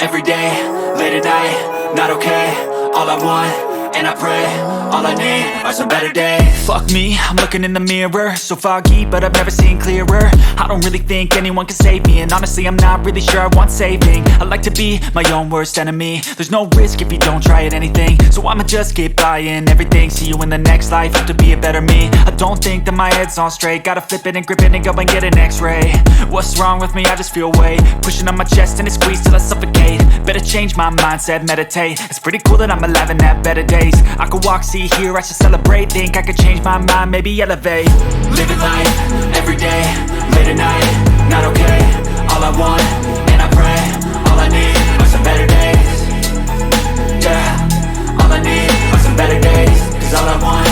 every day, late at night, not okay. All I want, and I pray, all I need are some better days. Fuck me, I'm looking in the mirror, so foggy, but I've never seen clearer. I don't really think anyone can save me, and honestly I'm not really sure I want saving. I like to be my own worst enemy. There's no risk if you don't try at anything, so I'ma just keep buying everything. See you in the next life, have to be a better me. I don't think that my head's on straight, gotta flip it and grip it and go and get an x-ray. What's wrong with me? I just feel weight pushing on my chest and it squeezes till I suffocate. Better change my mindset, meditate. It's pretty cool that I'm alive and have better days. I could walk, see, hear, I should celebrate. Think I could change my mind, maybe elevate. Living life, every day, late at night, not okay. All I want, and I pray, all I need are some better days. Yeah, all I need are some better days. Cause all I want